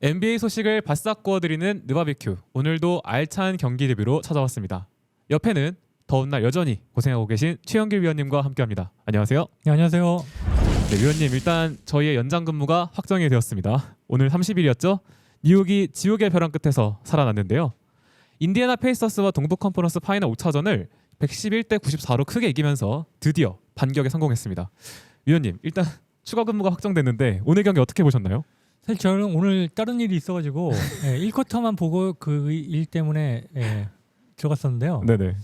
NBA 소식을 바싹 구워드리는 느바비큐. 오늘도 알찬 경기 리뷰로 찾아왔습니다. 옆에는 더운 날 여전히 고생하고 계신 최영길 위원님과 함께합니다. 안녕하세요. 네, 안녕하세요. 네, 위원님 일단 저희의 연장 근무가 확정이 되었습니다. 오늘 30일이었죠. 뉴욕이 지옥의 벼랑 끝에서 살아났는데요. 인디애나 페이서스와 동부 컨퍼런스 파이널 5차전을 111대 94로 크게 이기면서 드디어 반격에 성공했습니다. 위원님 일단 추가 근무가 확정됐는데 오늘 경기 어떻게 보셨나요? 사실 저는 오늘 다른 일이 있어가지고 1쿼터만 보고 그 일 때문에 들어갔었는데요. 네네.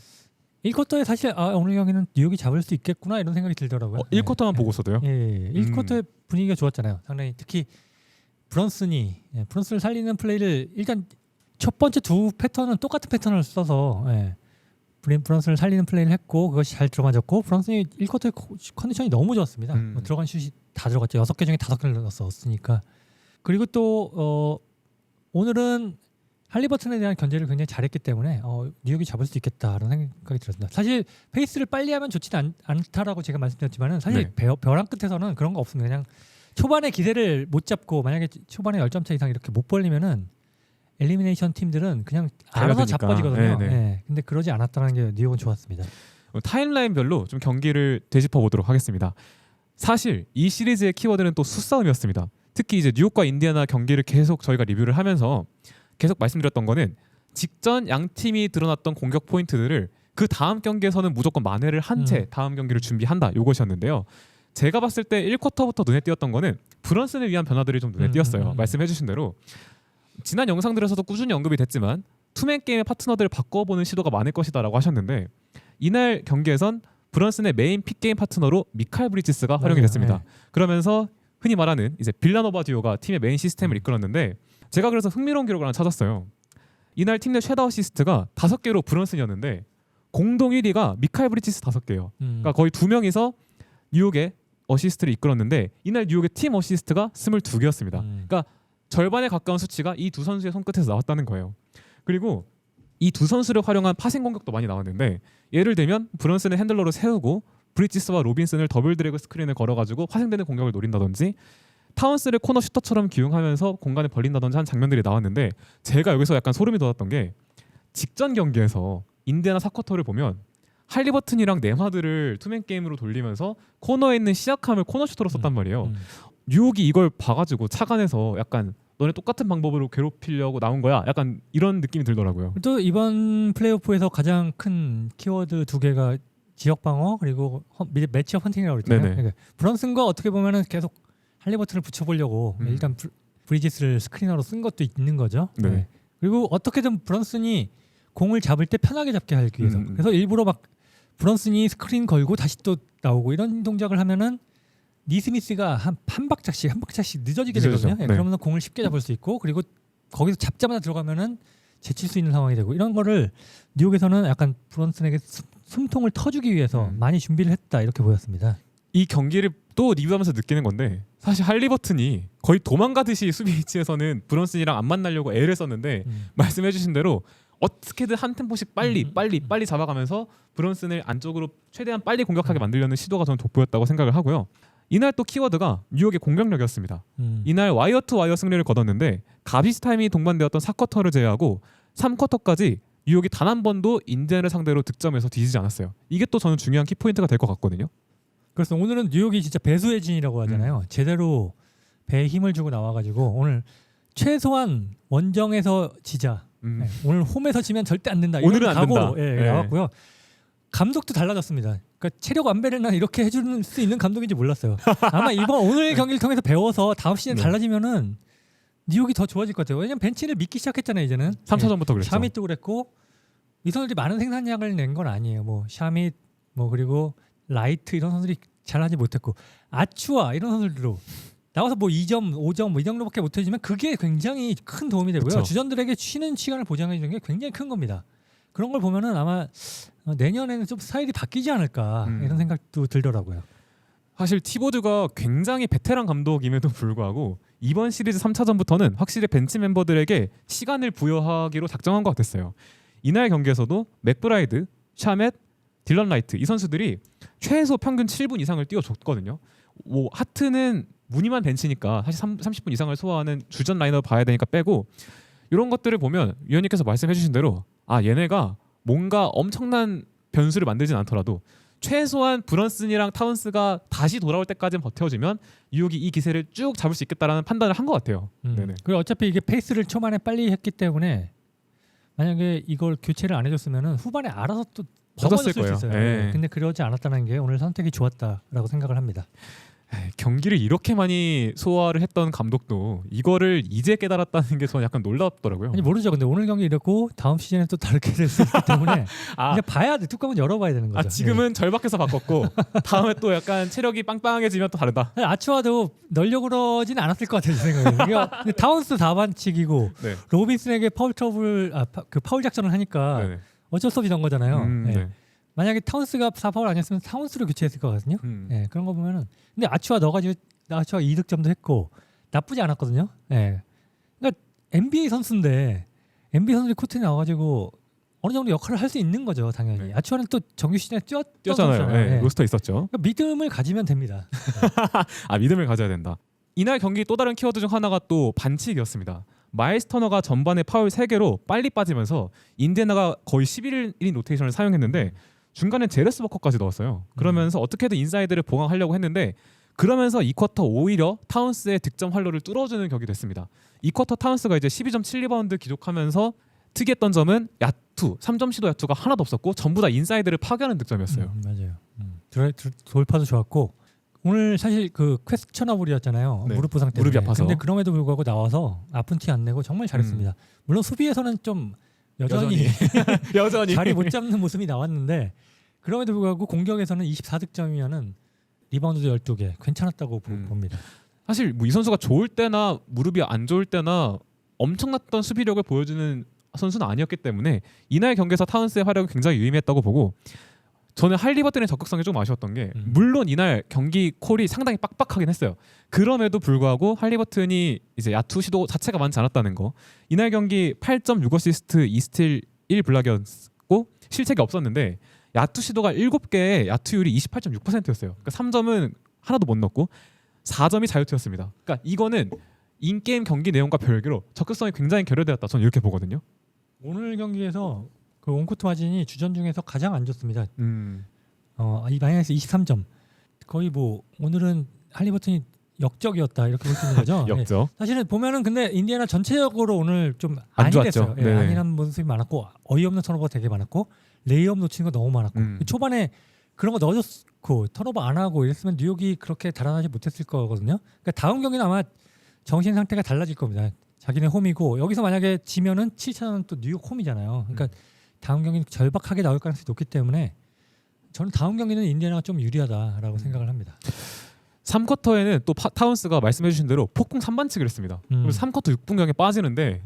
1쿼터에 사실 오늘 경기는 뉴욕이 잡을 수 있겠구나 이런 생각이 들더라고요. 1쿼터만 보고서도요? 예. 1쿼터의 분위기가 좋았잖아요. 상당히 특히 브런슨을 살리는 플레이를 일단 첫 번째 두 패턴은 똑같은 패턴을 써서 브런슨을 살리는 플레이를 했고 그것이 잘 들어맞았고 브런슨이 1쿼터의 컨디션이 너무 좋았습니다. 뭐 들어간 슛이 다 들어갔죠. 6개 중에 5개를 넣었으니까. 그리고 또 오늘은 할리버튼에 대한 견제를 굉장히 잘했기 때문에 뉴욕이 잡을 수 있겠다라는 생각이 들었습니다. 사실 페이스를 빨리 하면 좋지는 않다라고 제가 말씀드렸지만 사실 벼랑 끝에서는 그런 거 없습니다. 그냥 초반에 기세를 못 잡고 만약에 초반에 10점 차 이상 이렇게 못 벌리면은 엘리미네이션 팀들은 그냥 알아서 자빠지거든요. 네. 근데 그러지 않았다는 게 뉴욕은 좋았습니다. 타임라인별로 좀 경기를 되짚어 보도록 하겠습니다. 사실 이 시리즈의 키워드는 또 수싸움이었습니다. 특히 이제 뉴욕과 인디애나 경기를 계속 저희가 리뷰를 하면서 계속 말씀드렸던 거는 직전 양 팀이 드러났던 공격 포인트들을 그 다음 경기에서는 무조건 만회를 한 채 다음 경기를 준비한다 이것이었는데요. 제가 봤을 때 1쿼터부터 눈에 띄었던 거는 브런슨을 위한 변화들이 좀 눈에 띄었어요. 말씀해 주신 대로 지난 영상들에서도 꾸준히 언급이 됐지만 투맨 게임의 파트너들을 바꿔보는 시도가 많을 것이다 라고 하셨는데 이날 경기에선 브런슨의 메인 픽게임 파트너로 미칼 브리지스가 활용이 됐습니다. 그러면서 흔히 말하는 이제 빌라노바 듀오가 팀의 메인 시스템을 이끌었는데 제가 그래서 흥미로운 기록을 하나 찾았어요. 이날 팀 내 최다 어시스트가 5개로 브런슨이었는데 공동 1위가 미칼 브리지스 5개예요. 그러니까 거의 2명이서 뉴욕의 어시스트를 이끌었는데 이날 뉴욕의 팀 어시스트가 22개였습니다. 그러니까 절반에 가까운 수치가 이 두 선수의 손끝에서 나왔다는 거예요. 그리고 이 두 선수를 활용한 파싱 공격도 많이 나왔는데 예를 들면 브런슨을 핸들러로 세우고 브리지스와 로빈슨을 더블 드래그 스크린을 걸어가지고 파생되는 공격을 노린다든지 타운스를 코너 슈터처럼 기용하면서 공간을 벌린다든지 한 장면들이 나왔는데 제가 여기서 약간 소름이 돋았던 게 직전 경기에서 인디애나 4쿼터를 보면 할리버튼이랑 네마드를 투맨 게임으로 돌리면서 코너에 있는 시약함을 코너 슈터로 썼단 말이에요. 뉴욕이 이걸 봐가지고 착안해서 약간 너네 똑같은 방법으로 괴롭히려고 나온 거야 약간 이런 느낌이 들더라고요. 또 이번 플레이오프에서 가장 큰 키워드 2개가 지역 방어 그리고 매치업 헌팅이라고 그랬잖아요. 그러니까 브런슨과 어떻게 보면은 계속 할리버튼을 붙여보려고 일단 브리지스를 스크리너로 쓴 것도 있는 거죠. 네. 그리고 어떻게든 브런슨이 공을 잡을 때 편하게 잡게 하기 위해서 그래서 일부러 막 브런슨이 스크린 걸고 다시 또 나오고 이런 동작을 하면은 니스미스가 한 박자씩 늦어지게 되거든요. 그러면서 공을 쉽게 잡을 수 있고 그리고 거기서 잡자마자 들어가면은 제칠 수 있는 상황이 되고 이런 거를 뉴욕에서는 약간 브런슨에게 숨통을 터주기 위해서 많이 준비를 했다 이렇게 보였습니다. 이 경기를 또 리뷰하면서 느끼는 건데 사실 할리버튼이 거의 도망가듯이 수비 위치에서는 브런슨이랑 안 만나려고 애를 썼는데 말씀해주신 대로 어떻게든 한 템포씩 빨리 잡아가면서 브런슨을 안쪽으로 최대한 빨리 공격하게 만들려는 시도가 저는 돋보였다고 생각을 하고요. 이날 또 키워드가 뉴욕의 공격력이었습니다. 이날 와이어 투 와이어 승리를 거뒀는데 가비스 타임이 동반되었던 4쿼터를 제외하고 3쿼터까지 뉴욕이 단 한 번도 인디애나를 상대로 득점해서 뒤지지 않았어요. 이게 또 저는 중요한 키포인트가 될 것 같거든요. 그래서 오늘은 뉴욕이 진짜 배수의 진이라고 하잖아요. 제대로 배에 힘을 주고 나와가지고 오늘 최소한 원정에서 지자. 오늘 홈에서 지면 절대 안 된다. 오늘은 안 각오로 된다. 나왔고요. 감독도 달라졌습니다. 그러니까 체력 안배를 난 이렇게 해줄 수 있는 감독인지 몰랐어요. 아마 오늘 경기를 통해서 배워서 다음 시즌에 달라지면은 뉴욕이 더 좋아질 것 같아요. 왜냐면 벤치를 믿기 시작했잖아요. 이제는 3차전부터 그랬죠. 샤밋도 그랬고 이 선수들이 많은 생산량을 낸 건 아니에요. 뭐 샤밋 그리고 라이트 이런 선수들이 잘하지 못했고 아추아 이런 선수들로 나와서 뭐 2점, 5점 뭐 이 정도밖에 못 해주면 그게 굉장히 큰 도움이 되고요. 그쵸. 주전들에게 쉬는 시간을 보장해 주는 게 굉장히 큰 겁니다. 그런 걸 보면은 아마 내년에는 좀 스타일이 바뀌지 않을까 이런 생각도 들더라고요. 사실 티보드가 굉장히 베테랑 감독임에도 불구하고 이번 시리즈 3차전부터는 확실히 벤치 멤버들에게 시간을 부여하기로 작정한 것 같았어요. 이날 경기에서도 맥브라이드, 샤멧, 딜런 라이트 이 선수들이 최소 평균 7분 이상을 뛰어줬거든요. 뭐 하트는 무늬만 벤치니까 사실 30분 이상을 소화하는 주전 라인업 봐야 되니까 빼고 이런 것들을 보면 위원님께서 말씀해주신 대로 얘네가 뭔가 엄청난 변수를 만들진 않더라도 최소한 브런슨이랑 타운스가 다시 돌아올 때까지는 버텨주면 뉴욕이 이 기세를 쭉 잡을 수 있겠다라는 판단을 한 것 같아요. 네네. 그리고 어차피 이게 페이스를 초반에 빨리 했기 때문에 만약에 이걸 교체를 안 해줬으면 후반에 알아서 또 젖었을 수 거예요. 있어요. 네. 근데 그러지 않았다는 게 오늘 선택이 좋았다라고 생각을 합니다. 경기를 이렇게 많이 소화를 했던 감독도 이거를 이제 깨달았다는 게 저는 약간 놀랍더라고요. 아니 모르죠. 근데 오늘 경기 이랬고 다음 시즌에 또 다르게 될 수 있기 때문에 아, 이제 봐야 돼. 뚜껑은 열어봐야 되는 거죠. 지금은 절박해서 바꿨고 다음에 또 약간 체력이 빵빵해지면 또 다르다. 아츠와도 넣으려고 그러지는 않았을 것 같아요. 제 생각에. 근데 타운스 4반칙이고 네. 로빈슨에게 파울 트러블 그 파울 작전을 하니까 네네. 어쩔 수 없이 넣은 거잖아요. 네. 만약에 타운스가 4파울 아니었으면 타운스로 교체했을 것 같거든요. 그런 거 보면은 근데 아츠와 넣어가지고 아츠와 2득점도 했고 나쁘지 않았거든요. 그러니까 NBA 선수인데 NBA 선수들이 코트에 나와가지고 어느 정도 역할을 할 수 있는 거죠, 당연히. 네. 아츠와는 또 정규 시즌에 뛰었잖아요. 선수잖아요. 로스터 있었죠. 그러니까 믿음을 가지면 됩니다. 믿음을 가져야 된다. 이날 경기 또 다른 키워드 중 하나가 또 반칙이었습니다. 마일스 터너가 전반에 파울 3개로 빨리 빠지면서 인디애나가 거의 11인 로테이션을 사용했는데 중간에 제레스 버커까지 넣었어요. 그러면서 어떻게든 인사이드를 보강하려고 했는데 그러면서 2쿼터 오히려 타운스의 득점 활로를 뚫어주는 격이 됐습니다. 2쿼터 타운스가 이제 12.7 리바운드 기록하면서 특이했던 점은 야투, 3점 시도 야투가 하나도 없었고 전부 다 인사이드를 파괴하는 득점이었어요. 맞아요. 돌파도 좋았고 오늘 사실 그 퀘스천어블이었잖아요. 네. 무릎 부상 때문에. 무릎이 아파서. 근데 그럼에도 불구하고 나와서 아픈 티 안 내고 정말 잘했습니다. 물론 수비에서는 좀 여전히 여전히 자리 못 잡는 모습이 나왔는데 그럼에도 불구하고 공격에서는 24득점이면은 리바운드도 12개 괜찮았다고 봅니다. 사실 뭐 이 선수가 좋을 때나 무릎이 안 좋을 때나 엄청났던 수비력을 보여주는 선수는 아니었기 때문에 이날 경기에서 타운스의 활약이 굉장히 유의미했다고 보고 저는 할리버튼의 적극성이 좀 아쉬웠던 게 물론 이날 경기 콜이 상당히 빡빡하긴 했어요. 그럼에도 불구하고 할리버튼이 이제 야투 시도 자체가 많지 않았다는 거. 이날 경기 8.6어시스트 2스틸 1블락이었고 실책이 없었는데 야투 시도가 7개에 야투율이 28.6%였어요. 그러니까 3점은 하나도 못 넣고 4점이 자유투였습니다. 그러니까 이거는 인게임 경기 내용과 별개로 적극성이 굉장히 결여되었다. 저는 이렇게 보거든요. 오늘 경기에서 그 온코트 마진이 주전 중에서 가장 안 좋습니다. 이 마이너스 23점. 거의 뭐 오늘은 할리버튼이 역적이었다 이렇게 볼 수 있는 거죠. 역적. 사실은 보면은 근데 인디애나 전체적으로 오늘 좀 안 안일했어요. 좋았죠. 네. 안일한 모습이 많았고 어이없는 턴오버가 되게 많았고 레이업 놓치는 거 너무 많았고 초반에 그런 거 넣어줬고 턴오버 안 하고 이랬으면 뉴욕이 그렇게 달아나지 못했을 거거든요. 그러니까 다음 경기는 아마 정신 상태가 달라질 겁니다. 자기네 홈이고 여기서 만약에 지면은 7차는 또 뉴욕 홈이잖아요. 그러니까 다음 경기는 절박하게 나올 가능성이 높기 때문에 저는 다음 경기는 인디애나가 좀 유리하다라고 생각을 합니다. 3쿼터에는 또 타운스가 말씀해주신 대로 폭풍 3반칙을 했습니다. 그래서 3쿼터 6분경에 빠지는데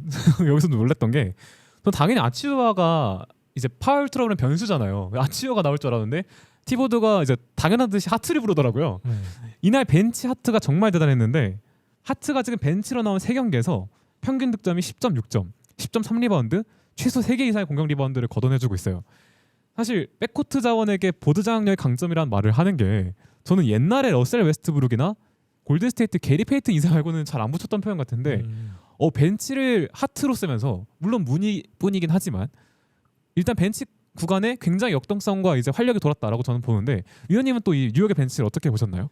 여기서도 놀랐던 게 당연히 아치우아가 이제 파울 트러블은 변수잖아요. 아치우아가 나올 줄 알았는데 티보드가 이제 당연한 듯이 하트를 부르더라고요. 이날 벤치 하트가 정말 대단했는데 하트가 지금 벤치로 나온 3경기에서 평균 득점이 10.6점, 10.3 리바운드, 최소 3개 이상의 공격 리바운드를 걷어내주고 있어요. 사실 백코트 자원에게 보드 장악력의 강점이란 말을 하는 게 저는 옛날에 러셀 웨스트브룩이나 골든스테이트 게리 페이튼 이상 말고는 잘 안 붙였던 표현 같은데 벤치를 하트로 쓰면서 물론 무늬뿐이긴 하지만 일단 벤치 구간에 굉장히 역동성과 이제 활력이 돌았다라고 저는 보는데 위원님은 또 이 뉴욕의 벤치를 어떻게 보셨나요?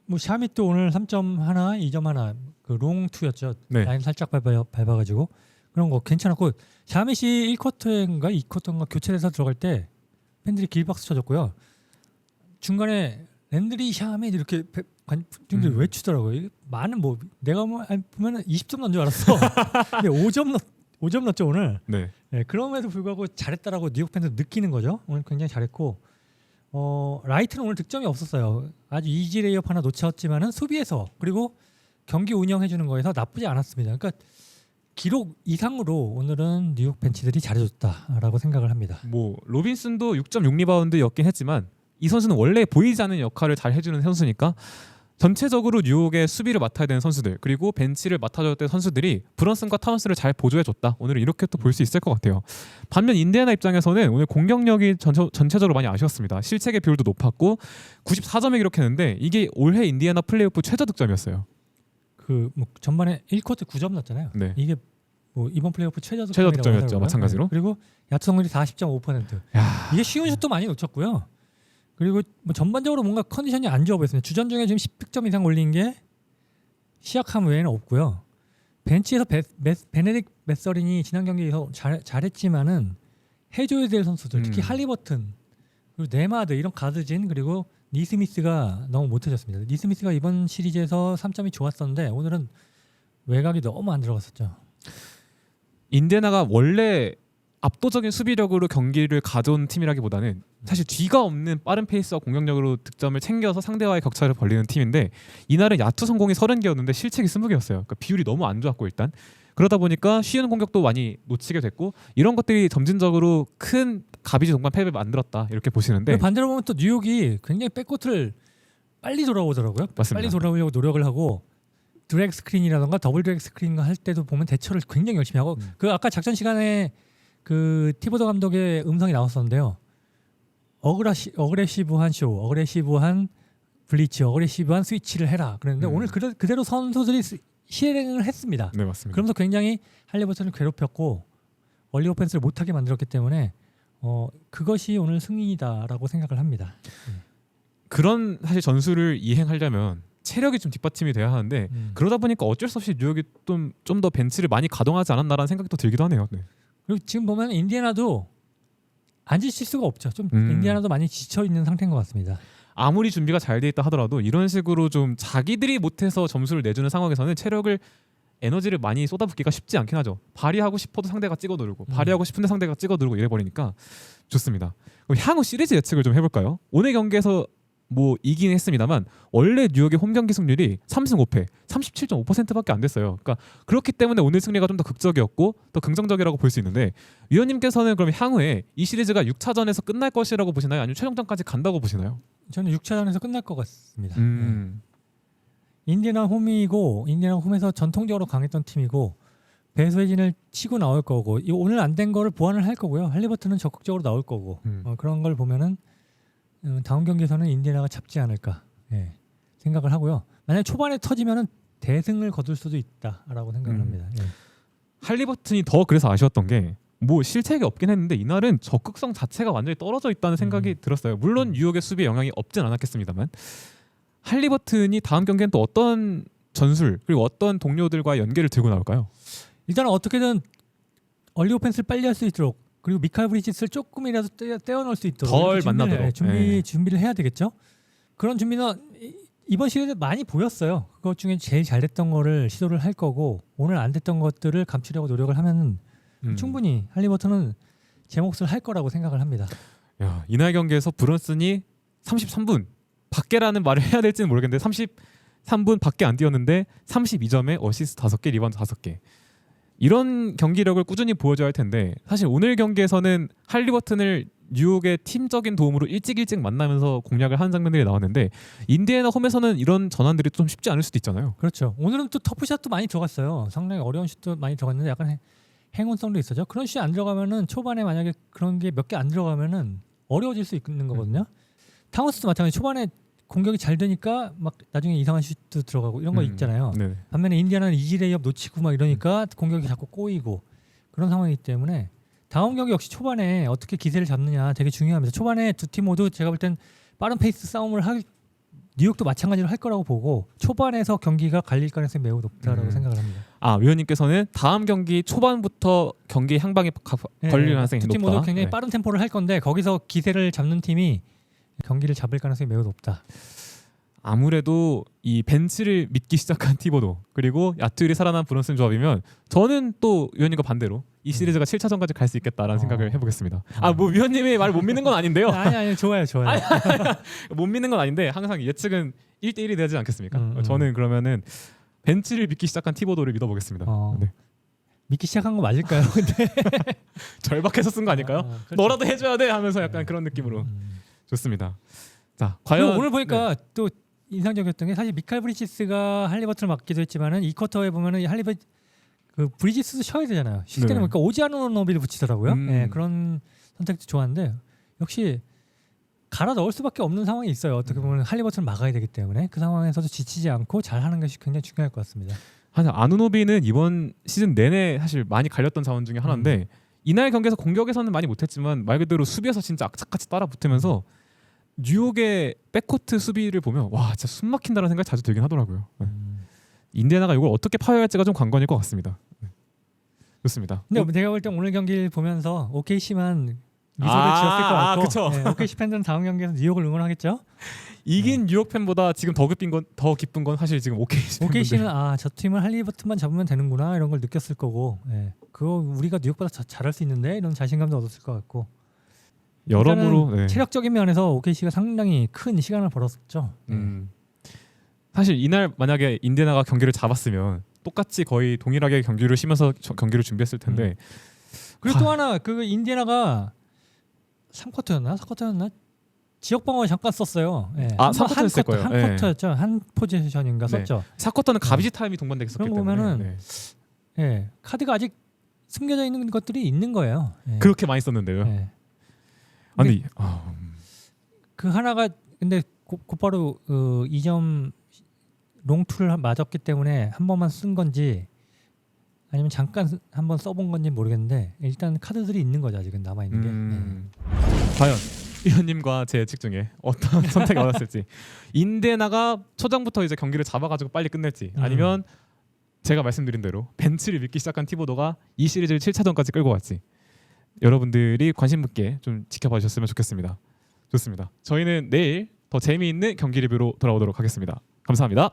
뭐 샤밋도 오늘 3점 하나, 2점 하나 그 롱 투였죠. 네. 라인 살짝 밟아가지고 그런 거 괜찮았고 샤밋이 1쿼터인가 2쿼터인가 교체돼서 들어갈 때 팬들이 길박수 쳐줬고요. 중간에 랜드리 샤밋 이렇게 관중들이 외치더라고요. 이게 많은 뭐 내가 뭐 보면은 20점 넣은 줄 알았어. 근데 5점 넣었죠 오늘. 네. 네, 그럼에도 불구하고 잘했다라고 뉴욕 팬들 느끼는 거죠. 오늘 굉장히 잘했고 라이트는 오늘 득점이 없었어요. 아주 이지 레이업 하나 놓쳤지만은 수비에서 그리고 경기 운영해주는 거에서 나쁘지 않았습니다. 그러니까 기록 이상으로 오늘은 뉴욕 벤치들이 잘해줬다라고 생각을 합니다. 뭐 로빈슨도 6.6 리바운드였긴 했지만 이 선수는 원래 보이지 않는 역할을 잘 해주는 선수니까 전체적으로 뉴욕의 수비를 맡아야 되는 선수들 그리고 벤치를 맡아줘야 되는 선수들이 브런슨과 타운스를 잘 보조해줬다. 오늘은 이렇게 또 볼 수 있을 것 같아요. 반면 인디애나 입장에서는 오늘 공격력이 전체적으로 많이 아쉬웠습니다. 실책의 비율도 높았고 94점을 기록했는데 이게 올해 인디애나 플레이오프 최저 득점이었어요. 뭐 전반에 1쿼터 9점 났잖아요. 네. 이게 뭐 이번 플레이오프 최저 득점이었죠. 하더라고요. 마찬가지로. 네. 그리고 야투 성공률이 40.5%. 이게 쉬운 슛도 많이 놓쳤고요. 그리고 뭐 전반적으로 뭔가 컨디션이 안 좋아 보였습니다. 주전 중에 지금 10득점 이상 올린 게 시약함 외에는 없고요. 벤치에서 베네딕 메서린이 지난 경기에서 잘했지만은 해줘야 될 선수들, 특히 할리버튼, 그리고 네마드 이런 가드진 그리고 니스미스가 너무 못해졌습니다. 니스미스가 이번 시리즈에서 3점이 좋았었는데 오늘은 외곽이 너무 안 들어갔었죠. 인디애나가 원래 압도적인 수비력으로 경기를 가져온 팀이라기보다는 사실 뒤가 없는 빠른 페이스와 공격력으로 득점을 챙겨서 상대와의 격차를 벌리는 팀인데 이날은 야투 성공이 30개였는데 실책이 20개였어요. 그러니까 비율이 너무 안 좋았고 일단 그러다 보니까 쉬운 공격도 많이 놓치게 됐고 이런 것들이 점진적으로 큰 가비지 동반 패배를 만들었다 이렇게 보시는데 반대로 보면 또 뉴욕이 굉장히 백코트를 빨리 돌아오더라고요. 맞습니다. 빨리 돌아오려고 노력을 하고 드래그 스크린이라던가 더블 드래그 스크린 할 때도 보면 대처를 굉장히 열심히 하고 그 아까 작전 시간에 그 티보더 감독의 음성이 나왔었는데요. 어그레시브한 쇼, 어그레시브한 블리치, 어그레시브한 스위치를 해라. 그랬는데 오늘 그대로 선수들이 실행을 했습니다. 네, 맞습니다. 그러면서 굉장히 할리버튼을 괴롭혔고 얼리 오펜스를 못하게 만들었기 때문에 그것이 오늘 승리다라고 생각을 합니다. 그런 사실 전술을 이행하려면 체력이 좀 뒷받침이 돼야 하는데 그러다 보니까 어쩔 수 없이 뉴욕이 좀 더 벤치를 많이 가동하지 않았나라는 생각이 또 들기도 하네요. 네. 그리고 지금 보면 인디애나도 안 지칠 수가 없죠. 좀 인디애나도 많이 지쳐 있는 상태인 것 같습니다. 아무리 준비가 잘 돼 있다 하더라도 이런 식으로 좀 자기들이 못해서 점수를 내주는 상황에서는 체력을 에너지를 많이 쏟아붓기가 쉽지 않긴 하죠. 발휘하고 싶어도 상대가 찍어 누르고 발휘하고 싶은데 상대가 찍어 누르고 이래 버리니까 좋습니다. 그럼 향후 시리즈 예측을 좀 해볼까요? 오늘 경기에서 뭐 이긴 했습니다만 원래 뉴욕의 홈 경기 승률이 3승 5패 37.5%밖에 안 됐어요. 그러니까 그렇기 때문에 오늘 승리가 좀 더 극적이었고 더 긍정적이라고 볼 수 있는데 위원님께서는 그럼 향후에 이 시리즈가 6차전에서 끝날 것이라고 보시나요? 아니면 최종전까지 간다고 보시나요? 저는 6차전에서 끝날 것 같습니다. 인디애나 홈이고 인디애나 홈에서 전통적으로 강했던 팀이고 배수혜진을 치고 나올 거고 오늘 안 된 거를 보완을 할 거고요. 할리버튼은 적극적으로 나올 거고 그런 걸 보면은 다음 경기에서는 인디애나가 잡지 않을까 생각을 하고요. 만약 초반에 터지면은 대승을 거둘 수도 있다라고 생각을 합니다. 할리버튼이 더 그래서 아쉬웠던 게 뭐 실책이 없긴 했는데 이날은 적극성 자체가 완전히 떨어져 있다는 생각이 들었어요. 물론 뉴욕의 수비에 영향이 없진 않았겠습니다만 할리버튼이 다음 경기엔 또 어떤 전술 그리고 어떤 동료들과 연계를 들고 나올까요? 일단은 어떻게든 얼리 오펜스를 빨리 할 수 있도록 그리고 미카엘 브리지스를 조금이라도 떼어넣을 수 있도록 덜 만나도록 준비를 해야 되겠죠. 그런 준비는 이번 시리즈에 많이 보였어요. 그것 중에 제일 잘 됐던 거를 시도를 할 거고 오늘 안 됐던 것들을 감추려고 노력을 하면 충분히 할리버튼은 제 몫을 할 거라고 생각을 합니다. 야, 이날 경기에서 브런슨이 33분 밖에라는 말을 해야 될지는 모르겠는데 33분 밖에 안 뛰었는데 32점에 어시스트 5개, 리바운드 5개. 이런 경기력을 꾸준히 보여줘야 할 텐데 사실 오늘 경기에서는 할리버튼을 뉴욕의 팀적인 도움으로 일찍 만나면서 공략을 하는 장면들이 나왔는데 인디애나 홈에서는 이런 전환들이 좀 쉽지 않을 수도 있잖아요. 그렇죠. 오늘은 또 터프샷도 많이 들어갔어요. 상당히 어려운 슛도 많이 들어갔는데 약간 행운성도 있었죠. 그런 슛이 안 들어가면은 초반에 만약에 그런 게 몇 개 안 들어가면은 어려워질 수 있는 거거든요. 타운스도 마찬가지. 초반에 공격이 잘 되니까 막 나중에 이상한 슛도 들어가고 이런 거 있잖아요. 네네. 반면에 인디애나는 이지 레이업 놓치고 막 이러니까 공격이 자꾸 꼬이고 그런 상황이기 때문에 다음 경기 역시 초반에 어떻게 기세를 잡느냐 되게 중요합니다. 초반에 두 팀 모두 제가 볼 땐 빠른 페이스 싸움을 할 뉴욕도 마찬가지로 할 거라고 보고 초반에서 경기가 갈릴 가능성이 매우 높다라고 생각을 합니다. 아, 위원님께서는 다음 경기 초반부터 경기 향방에 걸릴 가능성이 높다. 두 팀 모두 굉장히 빠른 템포를 할 건데 거기서 기세를 잡는 팀이 경기를 잡을 가능성이 매우 높다. 아무래도 이 벤치를 믿기 시작한 티보도 그리고 야투일이 살아난 브런슨 조합이면 저는 또 위원님과 반대로 이 시리즈가 7차전까지 갈 수 있겠다라는 생각을 해보겠습니다. 뭐 위원님의 말을 못 믿는 건 아닌데요. 아니 좋아요. 못 믿는 건 아닌데 항상 예측은 1대1이 되지 않겠습니까? 저는 그러면은 벤치를 믿기 시작한 티보도를 믿어보겠습니다. 네. 믿기 시작한 거 맞을까요? 근데 절박해서 쓴 거 아닐까요? 그렇죠. 너라도 해줘야 돼 하면서 약간 그런 느낌으로 좋습니다. 자, 과연 오늘 보니까 또 인상적이었던 게 사실 미칼 브리지스가 할리버튼을 맡기도 했지만은 이 쿼터에 보면은 그 브리지스도 쉬어야 되잖아요. 쉴 때는 네. 보니까 오지아노노비를 붙이더라고요. 음. 예, 그런 선택도 좋았는데 역시 갈아 넣을 수밖에 없는 상황이 있어요. 어떻게 보면 할리버튼을 막아야 되기 때문에 그 상황에서도 지치지 않고 잘하는 것이 굉장히 중요할 것 같습니다. 사실 아누노비는 이번 시즌 내내 사실 많이 갈렸던 자원 중에 하나인데 이날 경기에서 공격에서는 많이 못했지만 말 그대로 수비에서 진짜 악착같이 따라붙으면서 뉴욕의 백코트 수비를 보면 와 진짜 숨 막힌다는 생각이 자주 들긴 하더라고요. 네. 인디애나가 이걸 어떻게 파괴할지가 좀 관건일 것 같습니다. 네. 좋습니다. 근데 제가 볼 때 오늘 경기를 보면서 OKC만 미소를 아, 지었을 것 같고 그쵸. 네, OKC 팬들은 다음 경기에서 뉴욕을 응원하겠죠. 이긴 뉴욕 팬보다 지금 더 기쁜 건 사실 지금 OKC OKC는 저 팀을 할리버튼만 잡으면 되는구나 이런 걸 느꼈을 거고 그거 우리가 뉴욕보다 잘할 수 있는데 이런 자신감도 얻었을 것 같고 여러모로 네. 체력적인 면에서 OKC가 상당히 큰 시간을 벌었죠. 사실 이날 만약에 인디애나가 경기를 잡았으면 똑같이 거의 동일하게 경기를 쉬면서 경기를 준비했을 텐데 그리고 또 하나 그 인디애나가 3쿼터였나 4쿼터였나 지역 방어 잠깐 썼어요. 예. 3쿼터였을 거예요. 한 쿼터였죠. 한 포지션인가 네. 썼죠. 4쿼터는 가비지 타임이 동반됐었기 그런 때문에 거 보면은 네. 예, 카드가 아직 숨겨져 있는 것들이 있는 거예요. 예. 그렇게 많이 썼는데요. 예. 아니 그 하나가 근데 곧바로 2점 롱투를 맞았기 때문에 한 번만 쓴 건지 아니면 잠깐 한번 써본 건지 모르겠는데 일단 카드들이 있는 거죠. 아직은 남아 있는 게. 과연 위원님과 제 예측 중에 어떤 선택이 얻었을지 인디애나가 초장부터 이제 경기를 잡아가지고 빨리 끝낼지 아니면 제가 말씀드린 대로 벤치를 믿기 시작한 티보도가 이 시리즈를 7차전까지 끌고 갔지 여러분들이 관심 있게 좀 지켜봐 주셨으면 좋겠습니다. 좋습니다. 저희는 내일 더 재미있는 경기 리뷰로 돌아오도록 하겠습니다. 감사합니다.